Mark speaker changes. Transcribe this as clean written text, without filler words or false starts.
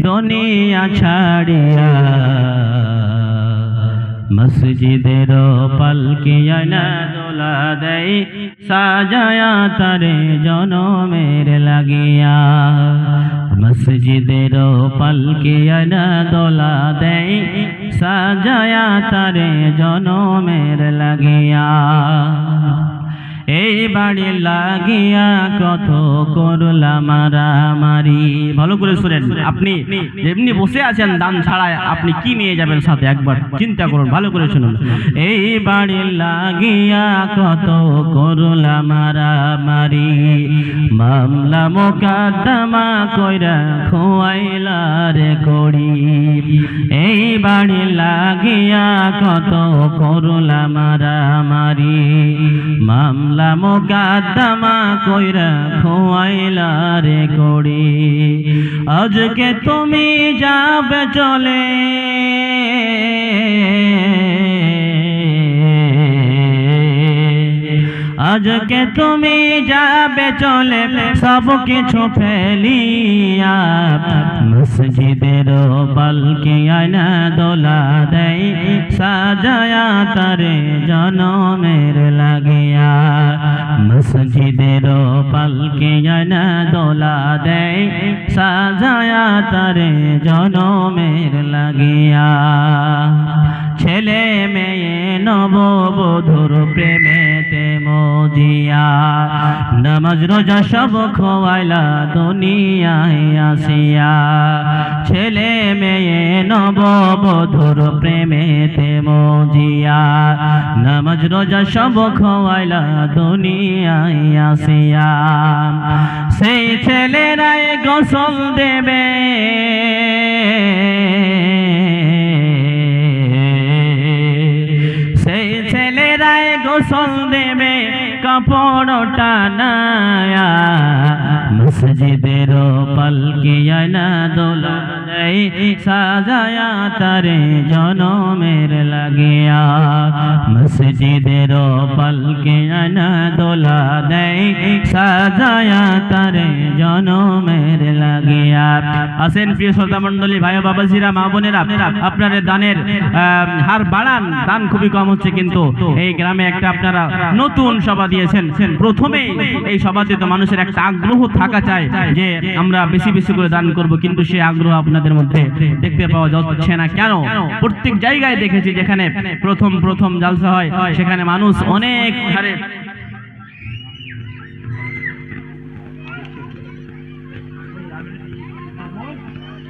Speaker 1: দুনিয়া ছাড়িয়া মসজিদের পালকি আনা দোলা দেয় সাজায়া তারে জনমের লাগিয়া মসজিদের পালকি আনা দোলা দেয় সাজায়া তারে জনমের লাগিয়া এই বাড়ি লাগিয়া কত করলা মারামারি। ভালো করে শুনেন, আপনি যেমনি বসে আছেন দান ছাড়ায় আপনি কি নিয়ে যাবেন সাথে একবার চিন্তা করুন, ভালো করে শুনুন। এই বাড়ি লাগিয়া কত করলা মারামারি, মামলা মোকদ্দমা কইরা খোয়াইলা রে করি। এই বাড়ি লাগিয়া কত করলা মারামারি, মামলা মোকদ্দমা কইরা খোয়াইলা রে করি। আজকে তুমি যাবে চলে আজকে তুমি যাবে চলে সব কিছু ফেলিয়া মসজিদের পালকি আনা দোলা দেয় সাজায়া তারে জনমের লাগিয়া মসজিদের পালকি আনা দোলা দেয় সাজায়া তারে জনমের লাগিয়া। ছেলে মেয়ে নববধূর প্রেমেতে মজিয়া নামাজ রোজা সব খোয়াইলা দুনিয়ায় আসিয়া। ছেলে মেয়ে নববধূর প্রেমেতে মজিয়া নামাজ রোজা সব খোয়াইলা দুনিয়ায় আসিয়া। সেই ছেলেরাই গোসল দেবে গোসল দেবে কাপড় টানায়া মসজিদের পালকি আনা দোলা দেয় সাজায়া তারে জনমের লাগিয়া মসজিদের পালকি আনা দোলা দেয় সাজায়া তারে জনমের লাগিয়া। আসেন প্রিয় শ্রোতা মণ্ডলী, ভাই বাবাজিরা, মা বোনেরা, আপনাদের দানের হার বাড়ান। দান খুবই কম হচ্ছে, কিন্তু এই গ্রামে একটা আপনারা নতুন সভা দিয়েছেন। প্রথমে এই সভাতে তো মানুষের একটা আগ্রহ থাকা চাই যে আমরা বেশি বেশি করে দান করব, কিন্তু সেই আগ্রহ আপনাদের মধ্যে দেখতে পাওয়া যাচ্ছে না। কেন? প্রত্যেক জায়গায় দেখেছি যেখানে প্রথম জালসা হয় সেখানে মানুষ অনেক হারে